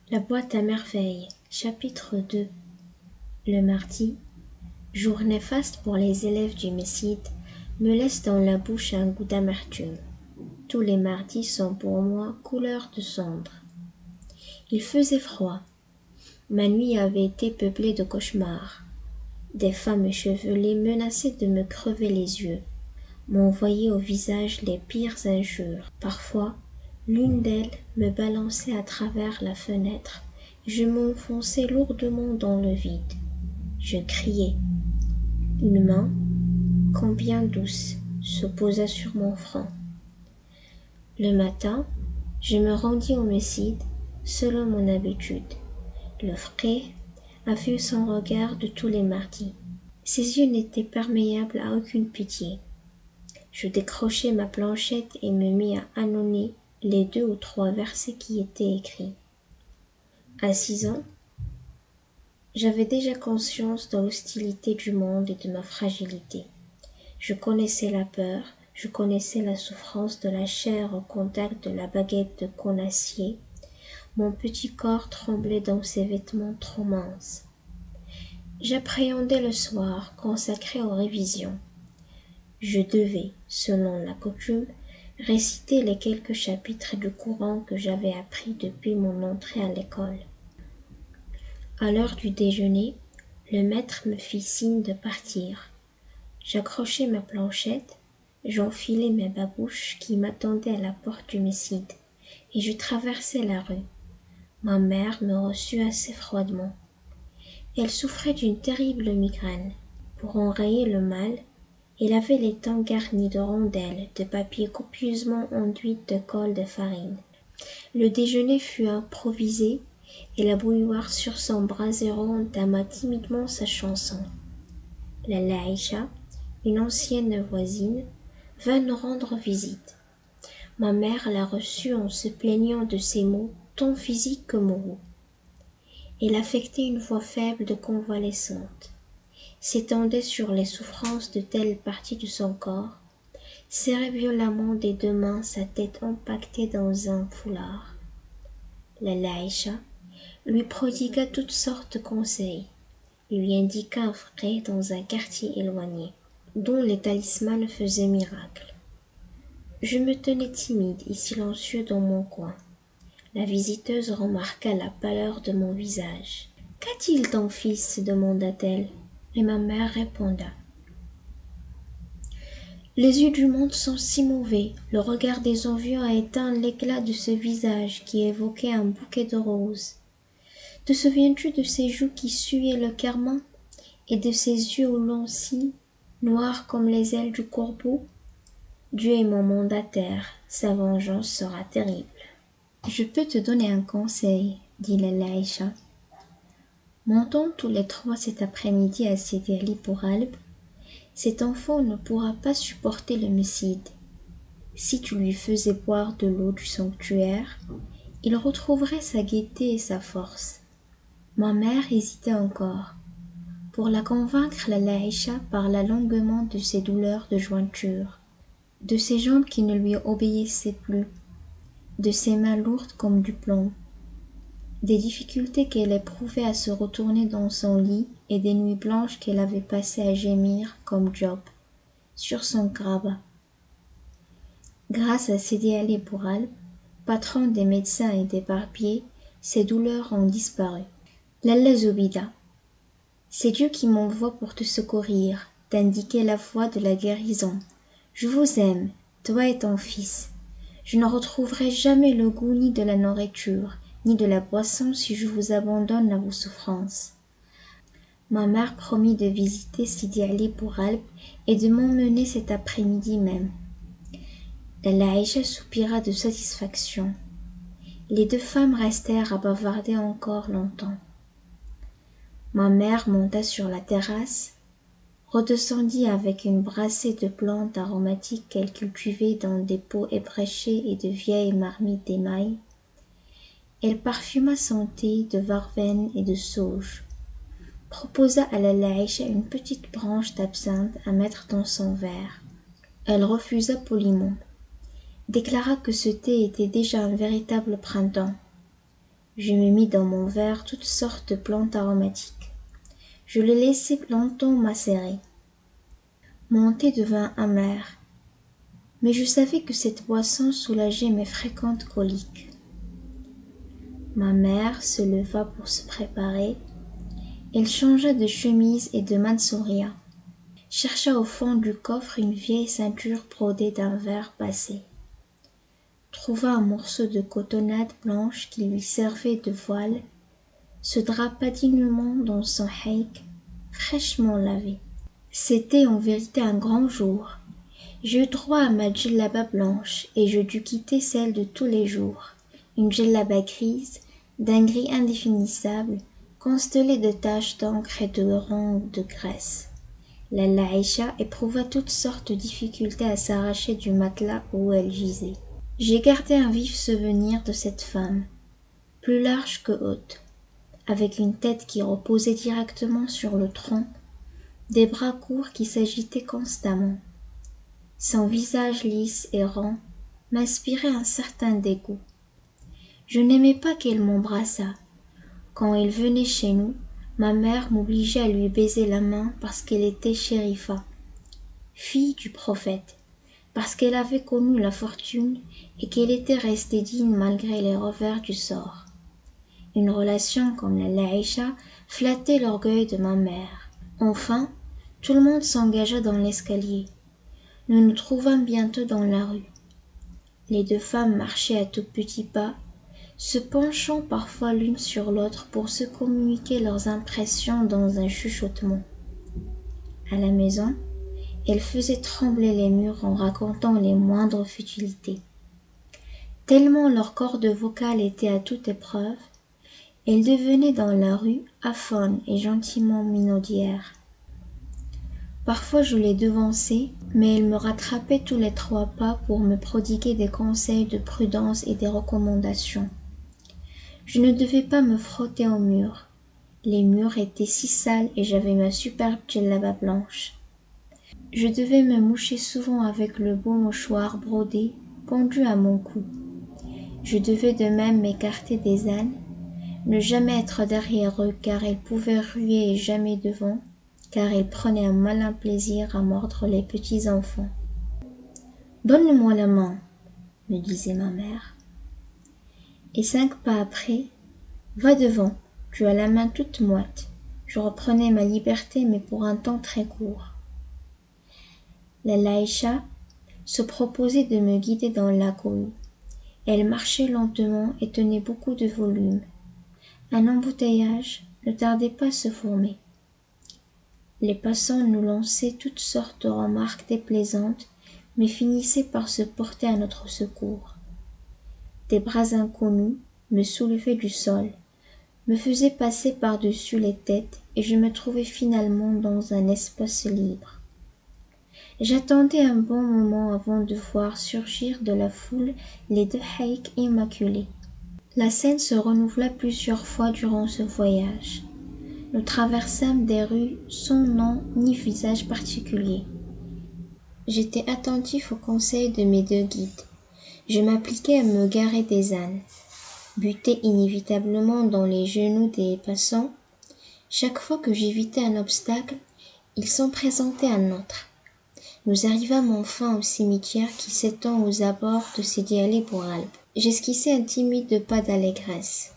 La boîte à merveilles, chapitre 2. Le mardi, jour néfaste pour les élèves du Messid, me laisse dans la bouche un goût d'amertume. Tous les mardis sont pour moi couleur de cendre. Il faisait froid. Ma nuit avait été peuplée de cauchemars. Des femmes échevelées menaçaient de me crever les yeux, m'envoyaient au visage les pires injures. Parfois, l'une d'elles me balançait à travers la fenêtre. Je m'enfonçais lourdement dans le vide. Je criais. Une main, combien douce, se posa sur mon front. Le matin, je me rendis au Messid, selon mon habitude. Le frais a vu son regard de tous les mardis. Ses yeux n'étaient perméables à aucune pitié. Je décrochai ma planchette et me mis à ânonner les 2 ou 3 versets qui étaient écrits. À 6 ans, j'avais déjà conscience de l'hostilité du monde et de ma fragilité. Je connaissais la peur, je connaissais la souffrance de la chair au contact de la baguette de conacier. Mon petit corps tremblait dans ses vêtements trop minces. J'appréhendais le soir consacré aux révisions. Je devais, selon la coutume, réciter les quelques chapitres du Coran que j'avais appris depuis mon entrée à l'école. À l'heure du déjeuner, le maître me fit signe de partir. J'accrochai ma planchette, j'enfilai mes babouches qui m'attendaient à la porte du Messid, et je traversai la rue. Ma mère me reçut assez froidement. Elle souffrait d'une terrible migraine. Pour enrayer le mal, elle avait les temps garnis de rondelles de papier copieusement enduites de colle de farine. Le déjeuner fut improvisé, et la bouilloire sur son brasero entama timidement sa chanson. La Laïcha, une ancienne voisine, vint nous rendre visite. Ma mère la reçut en se plaignant de ses maux, tant physiques que moraux. Elle affectait une voix faible de convalescente, s'étendait sur les souffrances de telle partie de son corps, serrait violemment des 2 mains sa tête empaquetée dans un foulard. La Laïcha lui prodigua toutes sortes de conseils, lui indiqua un frère dans un quartier éloigné, dont les talismans faisaient miracle. Je me tenais timide et silencieux dans mon coin. La visiteuse remarqua la pâleur de mon visage. « Qu'a-t-il ton fils ?» demanda-t-elle, et ma mère répondit. « Les yeux du monde sont si mauvais, le regard des envieux a éteint l'éclat de ce visage qui évoquait un bouquet de roses. Te souviens-tu de ses joues qui suaient le carmin, et de ses yeux aux longs cils, noirs comme les ailes du corbeau? Dieu est mon mandataire, sa vengeance sera terrible. » « Je peux te donner un conseil, » dit la Laïcha. « Montons tous les 3 cet après-midi à Sidi Ali pour Albe. Cet enfant ne pourra pas supporter le Messid. Si tu lui faisais boire de l'eau du sanctuaire, il retrouverait sa gaieté et sa force. » Ma mère hésitait encore. Pour la convaincre, la Laïcha parla longuement de ses douleurs de jointure, de ses jambes qui ne lui obéissaient plus, de ses mains lourdes comme du plomb, des difficultés qu'elle éprouvait à se retourner dans son lit et des nuits blanches qu'elle avait passées à gémir comme Job sur son grabat. Grâce à Sidi Ali Bouralb, patron des médecins et des barbiers, ses douleurs ont disparu. Lalla Zobida, c'est Dieu qui m'envoie pour te secourir, t'indiquer la voie de la guérison. Je vous aime, toi et ton fils. Je ne retrouverai jamais le goût ni de la nourriture, ni de la boisson si je vous abandonne à vos souffrances. Ma mère promit de visiter Sidi Ali Bouralb et de m'emmener cet après-midi même. La Laïcha soupira de satisfaction. Les 2 femmes restèrent à bavarder encore longtemps. Ma mère monta sur la terrasse, redescendit avec une brassée de plantes aromatiques qu'elle cultivait dans des pots ébréchés et de vieilles marmites d'émail. Elle parfuma son thé de verveine et de sauge, proposa à la Laïcha une petite branche d'absinthe à mettre dans son verre. Elle refusa poliment, déclara que ce thé était déjà un véritable printemps. Je me mis dans mon verre toutes sortes de plantes aromatiques. Je les laissai longtemps macérer. Mon thé devint amer, mais je savais que cette boisson soulageait mes fréquentes coliques. Ma mère se leva pour se préparer. Elle changea de chemise et de mansouria, chercha au fond du coffre une vieille ceinture brodée d'un verre passé, trouva un morceau de cotonnade blanche qui lui servait de voile, se drapa dignement dans son haïk, fraîchement lavé. C'était en vérité un grand jour. J'eus droit à ma djellaba blanche et je dus quitter celle de tous les jours, une djellaba grise, d'un gris indéfinissable, constellée de taches d'encre et de ronds de graisse. Lalla Aïcha éprouva toutes sortes de difficultés à s'arracher du matelas où elle gisait. J'ai gardé un vif souvenir de cette femme, plus large que haute, avec une tête qui reposait directement sur le tronc, des bras courts qui s'agitaient constamment. Son visage lisse et rond m'inspirait un certain dégoût. Je n'aimais pas qu'elle m'embrassât. Quand il venait chez nous, ma mère m'obligeait à lui baiser la main parce qu'elle était chérifa, fille du prophète, parce qu'elle avait connu la fortune et qu'elle était restée digne malgré les revers du sort. Une relation comme la Laïcha flattait l'orgueil de ma mère. Enfin, tout le monde s'engagea dans l'escalier. Nous nous trouvâmes bientôt dans la rue. Les deux femmes marchaient à tout petits pas, se penchant parfois l'une sur l'autre pour se communiquer leurs impressions dans un chuchotement. À la maison, elles faisaient trembler les murs en racontant les moindres futilités. Tellement leur corde vocale était à toute épreuve, elles devenaient dans la rue aphones et gentiment minaudières. Parfois je les devançais, mais elles me rattrapaient tous les 3 pas pour me prodiguer des conseils de prudence et des recommandations. Je ne devais pas me frotter aux murs. Les murs étaient si sales et j'avais ma superbe djellaba blanche. Je devais me moucher souvent avec le beau mouchoir brodé pendu à mon cou. Je devais de même m'écarter des ânes, ne jamais être derrière eux car ils pouvaient ruer et jamais devant, car ils prenaient un malin plaisir à mordre les petits enfants. « Donne-moi la main, » me disait ma mère. Et 5 pas après, « Va devant, tu as la main toute moite. » Je reprenais ma liberté, mais pour un temps très court. La Laïcha se proposait de me guider dans la cohue. Elle marchait lentement et tenait beaucoup de volume. Un embouteillage ne tardait pas à se former. Les passants nous lançaient toutes sortes de remarques déplaisantes, mais finissaient par se porter à notre secours. Des bras inconnus me soulevaient du sol, me faisaient passer par-dessus les têtes, et je me trouvais finalement dans un espace libre. J'attendais un bon moment avant de voir surgir de la foule les 2 haïks immaculés. La scène se renouvela plusieurs fois durant ce voyage. Nous traversâmes des rues sans nom ni visage particulier. J'étais attentif aux conseils de mes 2 guides. Je m'appliquais à me garer des ânes, buter inévitablement dans les genoux des passants. Chaque fois que j'évitais un obstacle, il s'en présentait un autre. Nous arrivâmes enfin au cimetière qui s'étend aux abords de Sidi Ali Boualb. J'esquissais un timide pas d'allégresse.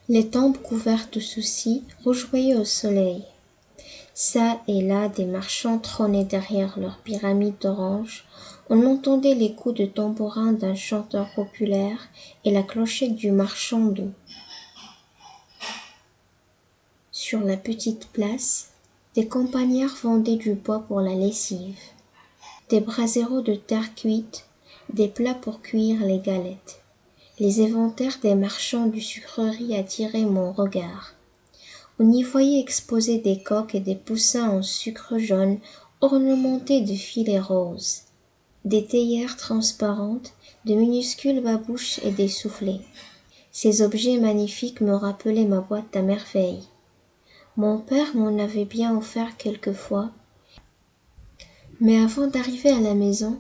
Les tombes couvertes de soucis rougeoyaient au soleil. Ça et là, des marchands trônaient derrière leurs pyramides d'oranges. On entendait les coups de tambourin d'un chanteur populaire et la clochette du marchand d'eau. Sur la petite place, des campagnards vendaient du bois pour la lessive, des braseros de terre cuite, des plats pour cuire les galettes. Les éventaires des marchands de sucreries attiraient mon regard. On y voyait exposer des coques et des poussins en sucre jaune ornementés de filets roses, des théières transparentes, de minuscules babouches et des soufflets. Ces objets magnifiques me rappelaient ma boîte à merveilles. Mon père m'en avait bien offert quelquefois, mais avant d'arriver à la maison,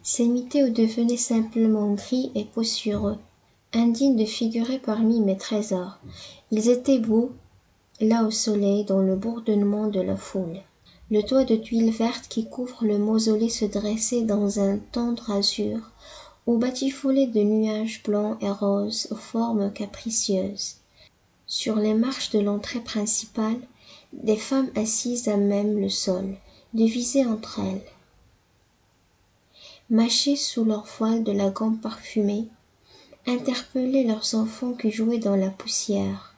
ces météos devenaient simplement gris et poussiéreux, indigne de figurer parmi mes trésors. Ils étaient beaux, là au soleil, dans le bourdonnement de la foule. Le toit de tuiles vertes qui couvre le mausolée se dressait dans un tendre azur, ou batifolé de nuages blancs et roses aux formes capricieuses. Sur les marches de l'entrée principale, des femmes assises à même le sol, divisées entre elles. Mâchaient sous leur voile de la gamme parfumée, interpellaient leurs enfants qui jouaient dans la poussière.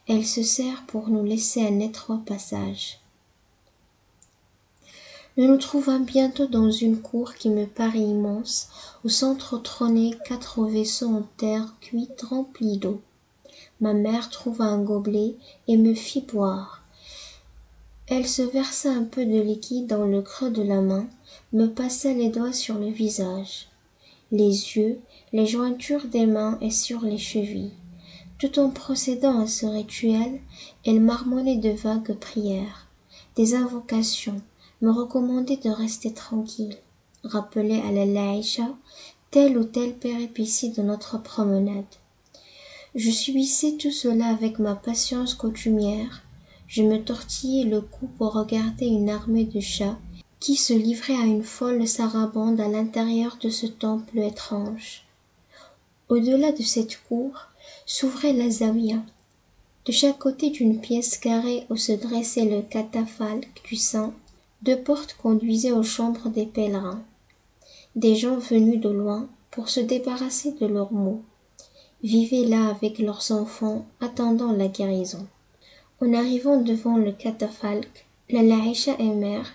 Elles se serrent pour nous laisser un étroit passage. Nous nous trouvâmes bientôt dans une cour qui me parut immense, au centre trônaient 4 vaisseaux en terre cuite remplis d'eau. Ma mère trouva un gobelet et me fit boire. Elle se versa un peu de liquide dans le creux de la main, me passa les doigts sur le visage, les yeux, les jointures des mains et sur les chevilles. Tout en procédant à ce rituel, elle marmonnait de vagues prières, des invocations, me recommandait de rester tranquille, rappelait à la Laïcha telle ou telle péripétie de notre promenade. Je subissais tout cela avec ma patience coutumière. Je me tortillais le cou pour regarder une armée de chats qui se livrait à une folle sarabande à l'intérieur de ce temple étrange. Au-delà de cette cour s'ouvrait la zawiya. De chaque côté d'une pièce carrée où se dressait le catafalque du saint, 2 portes conduisaient aux chambres des pèlerins. Des gens venus de loin pour se débarrasser de leurs maux vivaient là avec leurs enfants, attendant la guérison. En arrivant devant le catafalque, la Laïcha et mère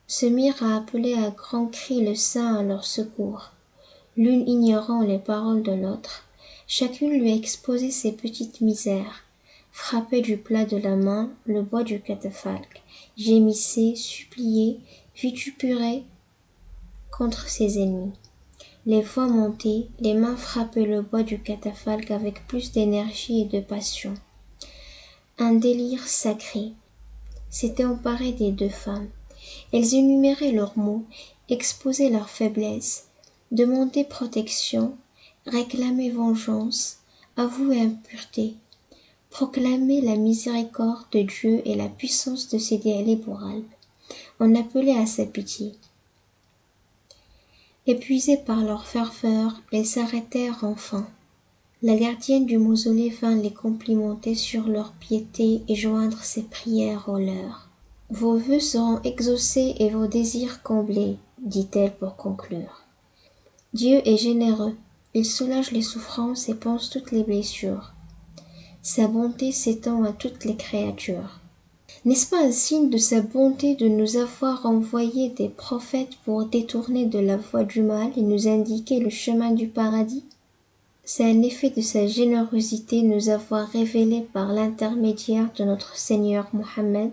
se mirent à appeler à grands cris le saint à leur secours, l'une ignorant les paroles de l'autre. Chacune lui exposait ses petites misères, frappait du plat de la main le bois du catafalque, gémissait, suppliait, vituperait contre ses ennemis. Les voix montaient, les mains frappaient le bois du catafalque avec plus d'énergie et de passion. Un délire sacré s'était emparé des 2 femmes. Elles énuméraient leurs maux, exposaient leurs faiblesses, demandaient protection, réclamaient vengeance, avouaient impureté, proclamaient la miséricorde de Dieu et la puissance de Sidi Ali Bouralb. On appelait à sa pitié. Épuisées par leur ferveur, elles s'arrêtèrent enfin. La gardienne du mausolée vint les complimenter sur leur piété et joindre ses prières aux leurs. « Vos vœux seront exaucés et vos désirs comblés, dit-elle pour conclure. Dieu est généreux, il soulage les souffrances et panse toutes les blessures. Sa bonté s'étend à toutes les créatures. N'est-ce pas un signe de sa bonté de nous avoir envoyé des prophètes pour détourner de la voie du mal et nous indiquer le chemin du paradis? C'est un effet de sa générosité nous avoir révélé par l'intermédiaire de notre Seigneur Mohammed,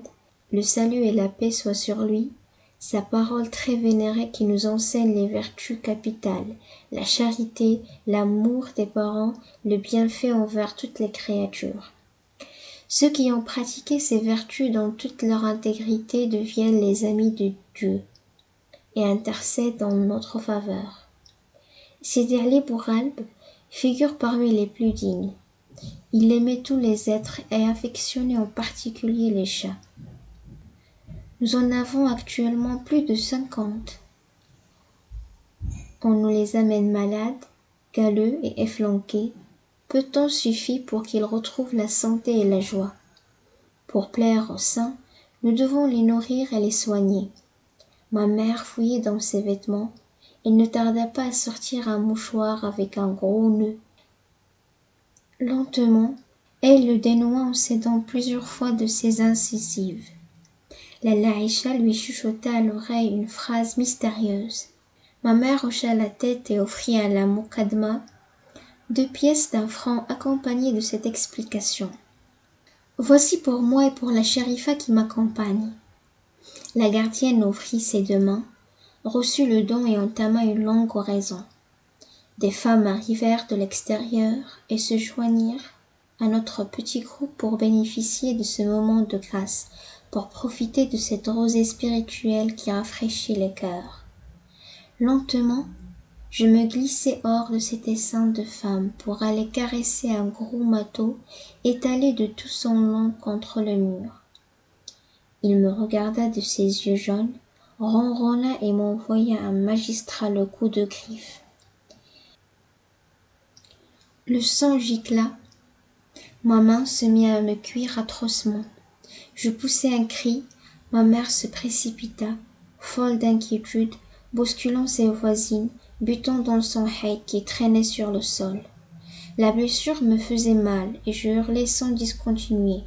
le salut et la paix soient sur lui, sa parole très vénérée qui nous enseigne les vertus capitales, la charité, l'amour des parents, le bienfait envers toutes les créatures. Ceux qui ont pratiqué ces vertus dans toute leur intégrité deviennent les amis de Dieu et intercèdent en notre faveur. Sidi Ali Bouralb figure parmi les plus dignes. Il aimait tous les êtres et affectionnait en particulier les chats. Nous en avons actuellement plus de 50. On nous les amène malades, galeux et efflanqués. Peu de temps suffit pour qu'ils retrouvent la santé et la joie. Pour plaire aux saints, nous devons les nourrir et les soigner. Ma mère fouillait dans ses vêtements. Elle ne tarda pas à sortir un mouchoir avec un gros nœud. Lentement, elle le dénoua en s'aidant plusieurs fois de ses incisives. La Laïcha lui chuchota à l'oreille une phrase mystérieuse. Ma mère hocha la tête et offrit à la Moukadma 2 pièces d'1 franc accompagnées de cette explication. Voici pour moi et pour la chérifa qui m'accompagne. La gardienne ouvrit ses 2 mains, reçut le don et entama une longue oraison. Des femmes arrivèrent de l'extérieur et se joignirent à notre petit groupe pour bénéficier de ce moment de grâce, pour profiter de cette rosée spirituelle qui rafraîchit les cœurs. Lentement, Je me glissai hors de cet essaim de femmes pour aller caresser un gros mâteau étalé de tout son long contre le mur. Il me regarda de ses yeux jaunes, ronronna et m'envoya un magistral coup de griffe. Le sang gicla, ma main se mit à me cuire atrocement. Je poussai un cri, ma mère se précipita, folle d'inquiétude, bousculant ses voisines, butant dans son haï qui traînait sur le sol. La blessure me faisait mal et je hurlais sans discontinuer.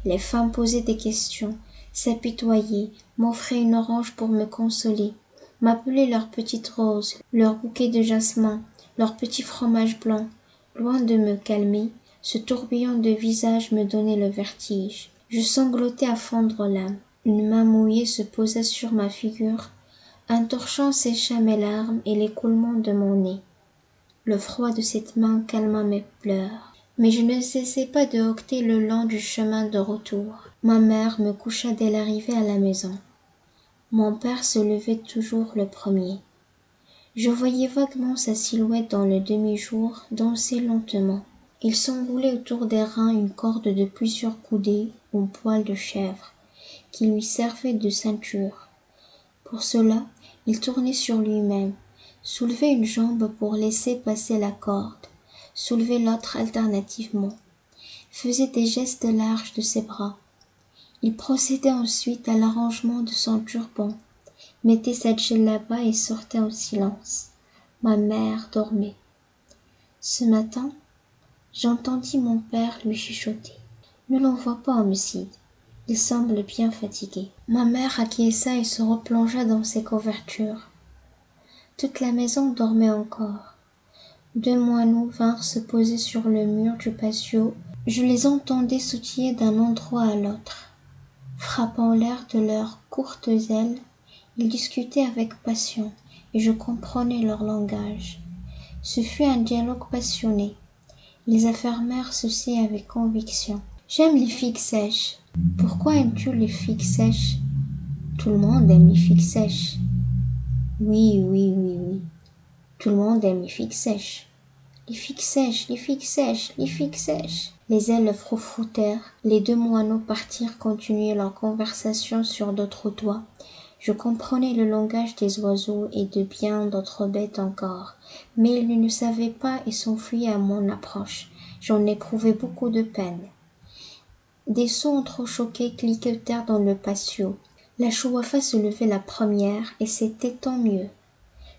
Les femmes posaient des questions, s'apitoyaient, m'offraient une orange pour me consoler, m'appelaient leur petite rose, leur bouquet de jasmin, leur petit fromage blanc. Loin de me calmer, ce tourbillon de visages me donnait le vertige. Je sanglotais à fendre l'âme. Une main mouillée se posa sur ma figure. Un torchon sécha mes larmes et l'écoulement de mon nez. Le froid de cette main calma mes pleurs. Mais je ne cessai pas de hoqueter le long du chemin de retour. Ma mère me coucha dès l'arrivée à la maison. Mon père se levait toujours le premier. Je voyais vaguement sa silhouette dans le demi-jour danser lentement. Il s'enroulait autour des reins une corde de plusieurs coudées ou poils de chèvre, qui lui servait de ceinture. Pour cela, il tournait sur lui-même, soulevait une jambe pour laisser passer la corde, soulevait l'autre alternativement, faisait des gestes larges de ses bras. Il procédait ensuite à l'arrangement de son turban, mettait sa djellaba et sortait en silence. Ma mère dormait. Ce matin, j'entendis mon père lui chuchoter. Ne l'envoie pas au Messid. Il semble bien fatigué. Ma mère acquiesça et se replongea dans ses couvertures. Toute la maison dormait encore. 2 moineaux vinrent se poser sur le mur du patio. Je les entendais sautiller d'un endroit à l'autre. Frappant l'air de leurs courtes ailes, ils discutaient avec passion, et je comprenais leur langage. Ce fut un dialogue passionné. Ils affirmèrent ceci avec conviction. J'aime les figues sèches. Pourquoi aimes-tu les figues sèches? Tout le monde aime les figues sèches. Oui, oui, oui, oui. Tout le monde aime les figues sèches. Les figues sèches, les figues sèches, les figues sèches. Les ailes froufroutèrent. Les 2 moineaux partirent continuer leur conversation sur d'autres toits. Je comprenais le langage des oiseaux et de bien d'autres bêtes encore, mais ils ne le savaient pas et s'enfuyaient à mon approche. J'en éprouvais beaucoup de peine. Des sons entrechoqués cliquetèrent dans le patio. La chouafa se levait la première, et c'était tant mieux.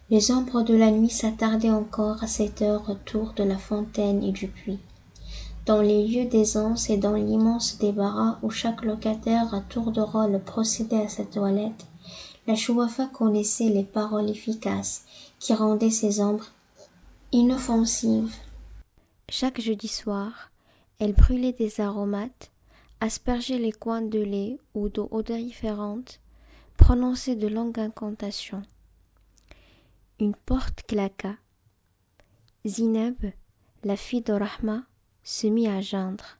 Les ombres de la nuit s'attardaient encore à cette heure autour de la fontaine et du puits. Dans les lieux d'aisance et dans l'immense débarras où chaque locataire à tour de rôle procédait à sa toilette, la chouafa connaissait les paroles efficaces qui rendaient ces ombres inoffensives. Chaque jeudi soir, elle brûlait des aromates, aspergeait les coins de lait ou d'eau odoriférante, prononçait de longues incantations. Une porte claqua. Zineb, la fille de Rahma, se mit à geindre.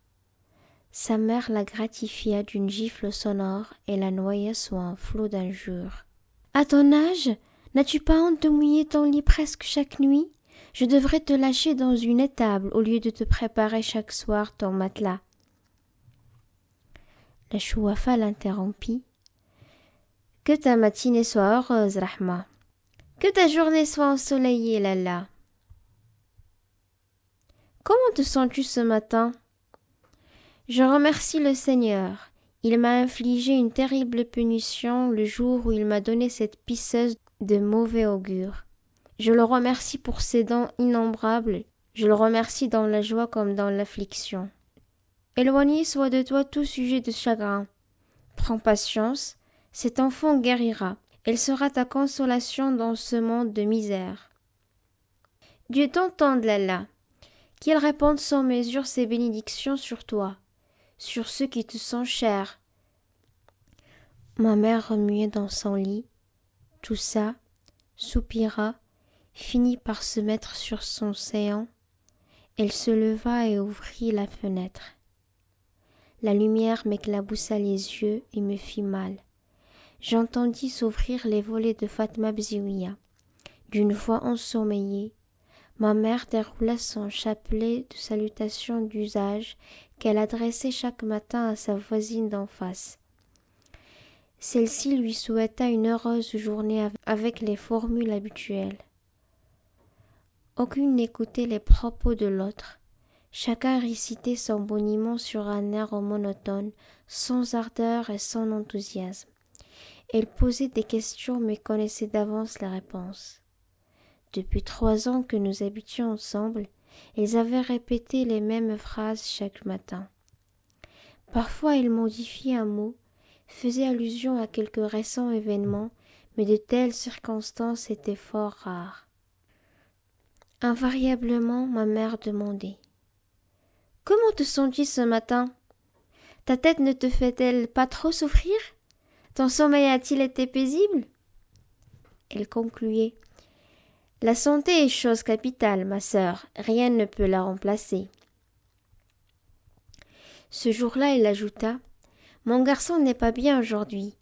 Sa mère la gratifia d'une gifle sonore et la noya sous un flot d'injures. « À ton âge, n'as-tu pas honte de mouiller ton lit presque chaque nuit? Je devrais te lâcher dans une étable au lieu de te préparer chaque soir ton matelas. » La chouafa l'interrompit. « Que ta matinée soit heureuse, Rahma. Que ta journée soit ensoleillée, Lalla. Comment te sens-tu ce matin? Je remercie le Seigneur. Il m'a infligé une terrible punition le jour où il m'a donné cette pisseuse de mauvais augure. Je le remercie pour ses dons innombrables. Je le remercie dans la joie comme dans l'affliction. Éloigné soit de toi tout sujet de chagrin. Prends patience, cet enfant guérira. Elle sera ta consolation dans ce monde de misère. Dieu t'entende, Lalla. Qu'il répande sans mesure ses bénédictions sur toi, sur ceux qui te sont chers. » Ma mère remuait dans son lit, toussa, soupira, finit par se mettre sur son séant. Elle se leva et ouvrit la fenêtre. La lumière m'éclaboussa les yeux et me fit mal. J'entendis s'ouvrir les volets de Fatma Bziouia. D'une voix ensommeillée, ma mère déroula son chapelet de salutations d'usage qu'elle adressait chaque matin à sa voisine d'en face. Celle-ci lui souhaita une heureuse journée avec les formules habituelles. Aucune n'écoutait les propos de l'autre. Chacun récitait son boniment sur un air monotone, sans ardeur et sans enthousiasme. Elle posait des questions mais connaissait d'avance les réponses. Depuis 3 ans que nous habitions ensemble, ils avaient répété les mêmes phrases chaque matin. Parfois ils modifiaient un mot, faisaient allusion à quelque récent événement, mais de telles circonstances étaient fort rares. Invariablement, ma mère demandait: « Comment te sens-tu ce matin? Ta tête ne te fait-elle pas trop souffrir? Ton sommeil a-t-il été paisible ?» Elle concluait: « La santé est chose capitale, ma sœur, rien ne peut la remplacer. » Ce jour-là, elle ajouta: « Mon garçon n'est pas bien aujourd'hui.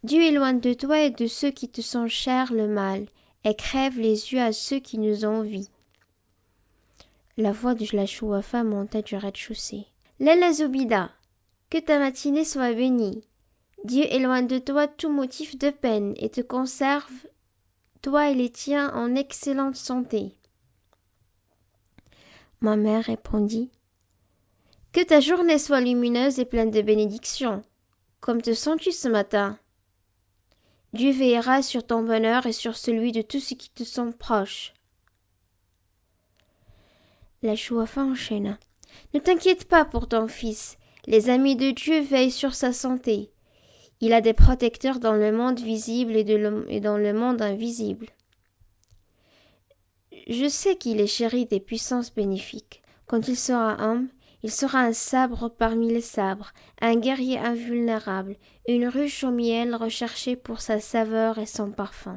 Dieu éloigne de toi et de ceux qui te sont chers le mal, et crève les yeux à ceux qui nous envient. » La voix de la chouafa monta du rez-de-chaussée. « Lalla Zoubida, que ta matinée soit bénie. Dieu éloigne de toi tout motif de peine et te conserve, toi et les tiens, en excellente santé. » Ma mère répondit: « Que ta journée soit lumineuse et pleine de bénédictions. Comme te sens-tu ce matin? Dieu veillera sur ton bonheur et sur celui de tous ceux qui te sont proches. » La chouafa enchaîna: « Ne t'inquiète pas pour ton fils. Les amis de Dieu veillent sur sa santé. Il a des protecteurs dans le monde visible et dans le monde invisible. Je sais qu'il est chéri des puissances bénéfiques. Quand il sera homme, il sera un sabre parmi les sabres, un guerrier invulnérable, une ruche au miel recherchée pour sa saveur et son parfum. »«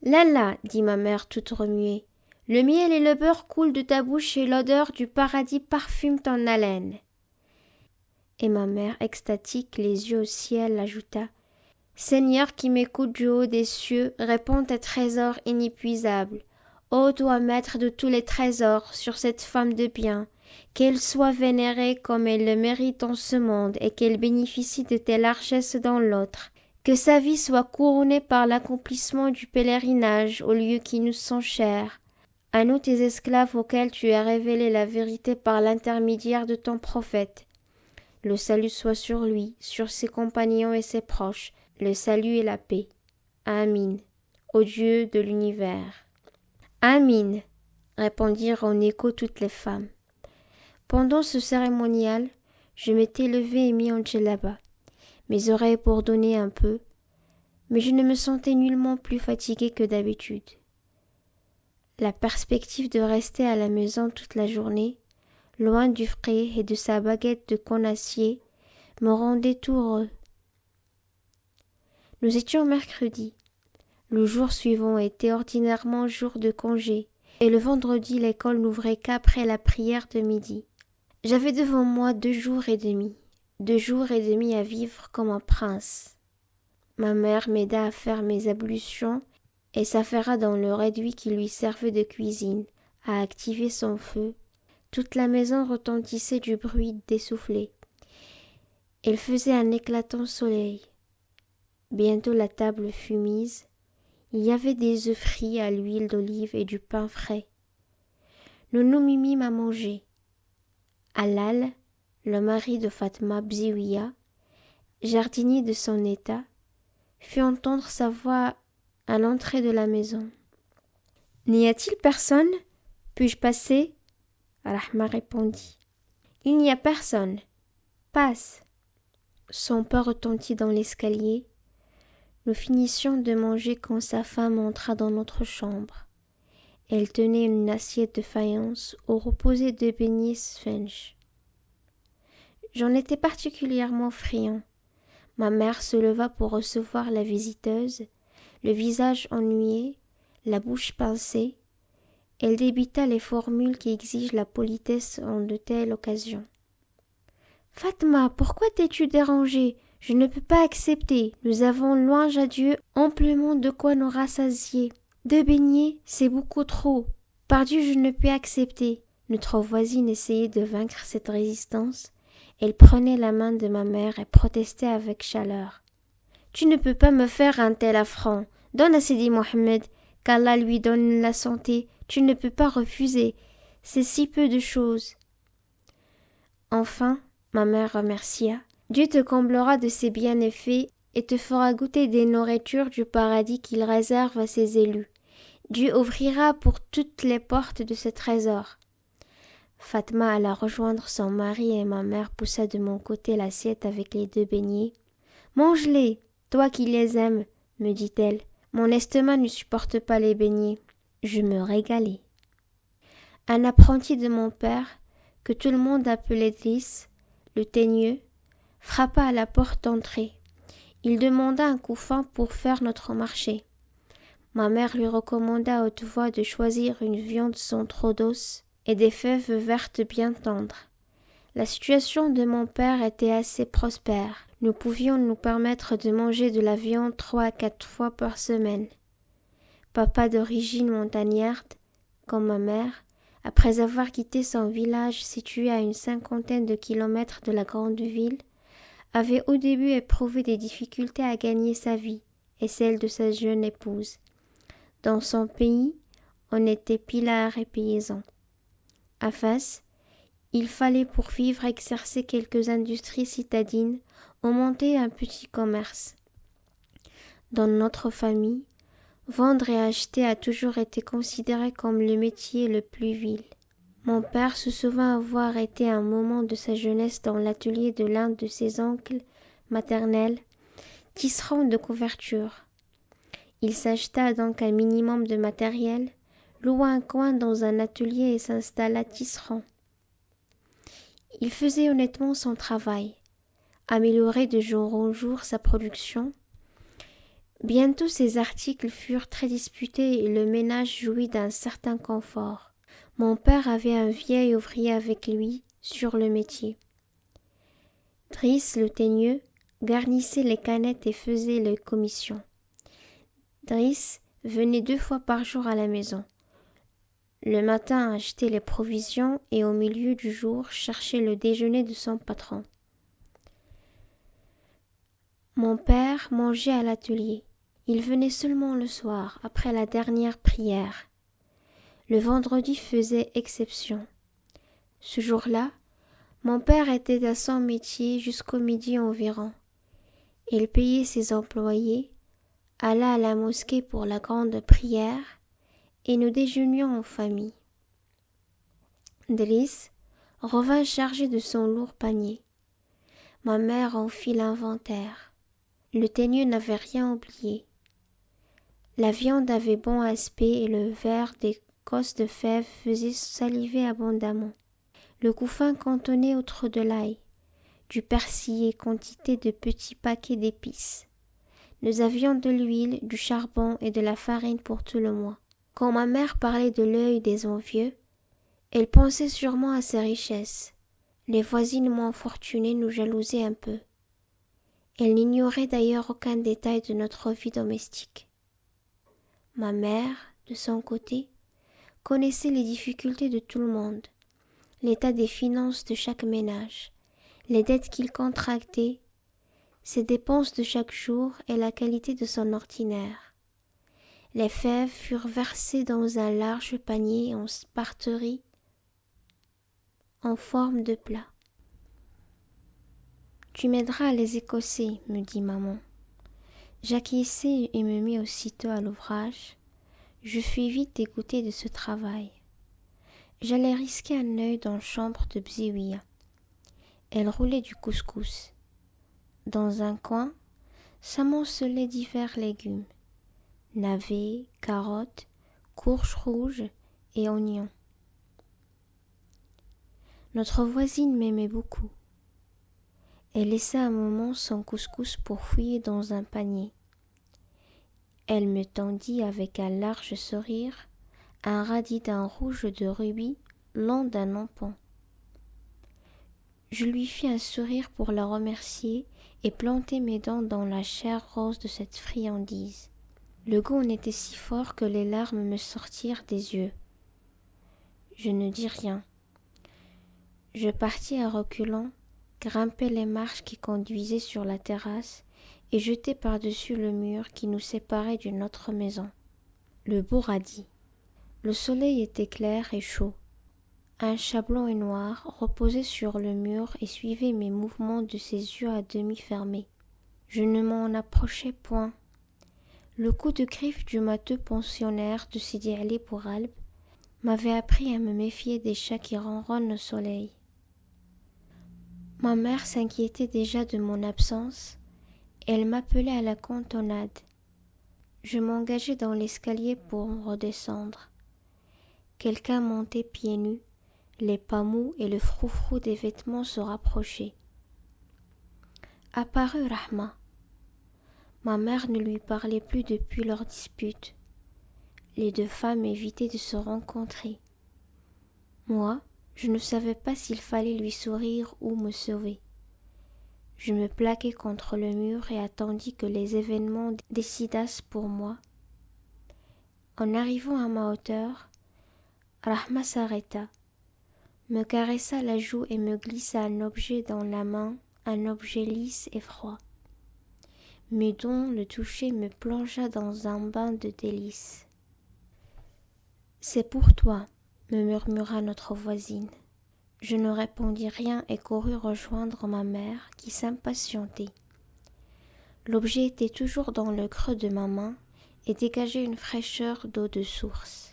Lalla, dit ma mère toute remuée, le miel et le beurre coulent de ta bouche et l'odeur du paradis parfume ton haleine. » Et ma mère, extatique, les yeux au ciel, ajouta: « Seigneur qui m'écoute du haut des cieux, réponds tes trésors inépuisables. Ô toi, maître de tous les trésors, sur cette femme de bien, qu'elle soit vénérée comme elle le mérite en ce monde et qu'elle bénéficie de tes largesses dans l'autre. Que sa vie soit couronnée par l'accomplissement du pèlerinage aux lieux qui nous sont chers. À nous tes esclaves auxquels tu as révélé la vérité par l'intermédiaire de ton prophète. Le salut soit sur lui, sur ses compagnons et ses proches, le salut et la paix. Amin. Ô Dieu de l'univers. » « Amin, » répondirent en écho toutes les femmes. Pendant ce cérémonial, je m'étais levée et mis en djellaba, mes oreilles bourdonnaient un peu, mais je ne me sentais nullement plus fatiguée que d'habitude. La perspective de rester à la maison toute la journée, loin du frais et de sa baguette de conacier, me rendait tout heureux. Nous étions mercredi. Le jour suivant était ordinairement jour de congé, et le vendredi l'école n'ouvrait qu'après la prière de midi. J'avais devant moi 2 jours et demi à vivre comme un prince. Ma mère m'aida à faire mes ablutions et s'affaira dans le réduit qui lui servait de cuisine, à activer son feu. Toute la maison retentissait du bruit des soufflets. Elle faisait un éclatant soleil. Bientôt la table fut mise. Il y avait des œufs frits à l'huile d'olive et du pain frais. Nous nous mîmes à manger. Halal, le mari de Fatma Bziouia, jardinier de son état, fit entendre sa voix à l'entrée de la maison. « N'y a-t-il personne? Puis-je passer ?» Rahma répondit: « Il n'y a personne. Passe. » Son pas retentit dans l'escalier. Nous finissions de manger quand sa femme entra dans notre chambre. Elle tenait une assiette de faïence où reposaient 2 beignets sphenge. J'en étais particulièrement friand. Ma mère se leva pour recevoir la visiteuse, le visage ennuyé, la bouche pincée. Elle débita les formules qui exigent la politesse en de telles occasions. « Fatma, pourquoi t'es-tu dérangée? Je ne peux pas accepter. Nous avons, louange à Dieu, amplement de quoi nous rassasier. 2 beignets, c'est beaucoup trop. Par Dieu, je ne peux accepter. Notre voisine essayait de vaincre cette résistance. Elle prenait la main de ma mère et protestait avec chaleur. Tu ne peux pas me faire un tel affront. Donne à Sidi Mohammed, qu'Allah lui donne la santé. Tu ne peux pas refuser. C'est si peu de choses. Enfin, ma mère remercia. Dieu te comblera de ses bienfaits et te fera goûter des nourritures du paradis qu'il réserve à ses élus. Dieu ouvrira pour toutes les portes de ce trésor. Fatma alla rejoindre son mari et ma mère poussa de mon côté l'assiette avec les 2 beignets. « Mange-les, toi qui les aimes, » me dit-elle. Mon estomac ne supporte pas les beignets. Je me régalais. Un apprenti de mon père, que tout le monde appelait Driss, le teigneux, frappa à la porte d'entrée. Il demanda un couffin pour faire notre marché. Ma mère lui recommanda à haute voix de choisir une viande sans trop d'os et des fèves vertes bien tendres. La situation de mon père était assez prospère. Nous pouvions nous permettre de manger de la viande 3 à 4 fois par semaine. Papa d'origine montagnarde, comme ma mère, après avoir quitté son village situé à une 50aine de kilomètres de la grande ville, avait au début éprouvé des difficultés à gagner sa vie et celle de sa jeune épouse. Dans son pays, on était pilard et paysan. À Fès, il fallait pour vivre exercer quelques industries citadines ou monter un petit commerce. Dans notre famille, vendre et acheter a toujours été considéré comme le métier le plus vil. Mon père se souvint avoir été un moment de sa jeunesse dans l'atelier de l'un de ses oncles maternels, tisserand de couverture. Il s'acheta donc un minimum de matériel, loua un coin dans un atelier et s'installa tisserand. Il faisait honnêtement son travail, améliorait de jour en jour sa production. Bientôt ses articles furent très disputés et le ménage jouit d'un certain confort. Mon père avait un vieil ouvrier avec lui sur le métier. Driss, le teigneux, garnissait les canettes et faisait les commissions. Driss venait 2 fois par jour à la maison. Le matin acheter les provisions et au milieu du jour chercher le déjeuner de son patron. Mon père mangeait à l'atelier. Il venait seulement le soir, après la dernière prière. Le vendredi faisait exception. Ce jour-là, mon père était à son métier jusqu'au midi environ. Il payait ses employés, alla à la mosquée pour la grande prière, et nous déjeunions en famille. Driss revint chargé de son lourd panier. Ma mère en fit l'inventaire. Le teigneux n'avait rien oublié. La viande avait bon aspect et le verre des cosses de fèves faisait saliver abondamment. Le couffin contenait outre de l'ail, du persil et quantité de petits paquets d'épices. Nous avions de l'huile, du charbon et de la farine pour tout le mois. Quand ma mère parlait de l'œil des envieux, elle pensait sûrement à ses richesses. Les voisines moins fortunées nous jalousaient un peu. Elle n'ignorait d'ailleurs aucun détail de notre vie domestique. Ma mère, de son côté, connaissait les difficultés de tout le monde, l'état des finances de chaque ménage, les dettes qu'il contractait, ses dépenses de chaque jour et la qualité de son ordinaire. Les fèves furent versées dans un large panier en sparterie en forme de plat. « Tu m'aideras à les écosser, » me dit maman. J'acquiesçai et me mis aussitôt à l'ouvrage. Je fus vite dégoûté de ce travail. J'allais risquer un œil dans la chambre de Bziouia. Elle roulait du couscous. Dans un coin, s'amoncelaient divers légumes, navets, carottes, courges rouges et oignons. Notre voisine m'aimait beaucoup. Elle laissa un moment son couscous pour fouiller dans un panier. Elle me tendit avec un large sourire un radis d'un rouge de rubis long d'un empan. Je lui fis un sourire pour la remercier et plantai mes dents dans la chair rose de cette friandise. Le goût en était si fort que les larmes me sortirent des yeux. Je ne dis rien. Je partis à reculons, grimpai les marches qui conduisaient sur la terrasse et jetai par-dessus le mur qui nous séparait d'une autre maison. Le beau radis. Le soleil était clair et chaud. Un chat blanc et noir reposait sur le mur et suivait mes mouvements de ses yeux à demi fermés. Je ne m'en approchai point. Le coup de griffe du matheux pensionnaire de Sidi Ali pour Albe m'avait appris à me méfier des chats qui ronronnent au soleil. Ma mère s'inquiétait déjà de mon absence. Elle m'appelait à la cantonade. Je m'engageai dans l'escalier pour redescendre. Quelqu'un montait pieds nus, les pas mous et le froufrou des vêtements se rapprochaient. Apparut Rahma. Ma mère ne lui parlait plus depuis leur dispute. Les deux femmes évitaient de se rencontrer. Moi, je ne savais pas s'il fallait lui sourire ou me sauver. Je me plaquai contre le mur et attendis que les événements décidassent pour moi. En arrivant à ma hauteur, Rahma s'arrêta, me caressa la joue et me glissa un objet dans la main, un objet lisse et froid. Mais dont le toucher me plongea dans un bain de délices. « C'est pour toi », me murmura notre voisine. Je ne répondis rien et courus rejoindre ma mère qui s'impatientait. L'objet était toujours dans le creux de ma main et dégageait une fraîcheur d'eau de source.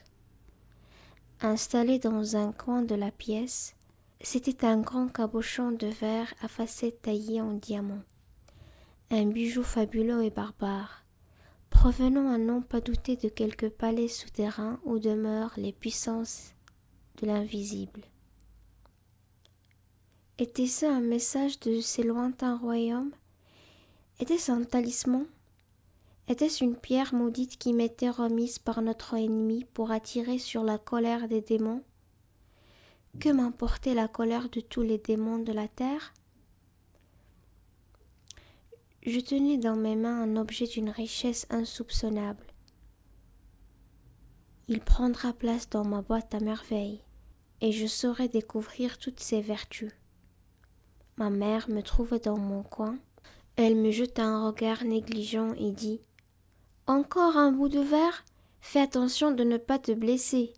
Installé dans un coin de la pièce, c'était un grand cabochon de verre à facettes taillées en diamant. Un bijou fabuleux et barbare, provenant à n'en pas douter de quelque palais souterrain où demeurent les puissances de l'invisible. Était-ce un message de ces lointains royaumes? Était-ce un talisman? Était-ce une pierre maudite qui m'était remise par notre ennemi pour attirer sur la colère des démons? Que m'importait la colère de tous les démons de la terre? Je tenais dans mes mains un objet d'une richesse insoupçonnable. Il prendra place dans ma boîte à merveilles, et je saurai découvrir toutes ses vertus. Ma mère me trouva dans mon coin. Elle me jeta un regard négligent et dit « Encore un bout de verre? Fais attention de ne pas te blesser. »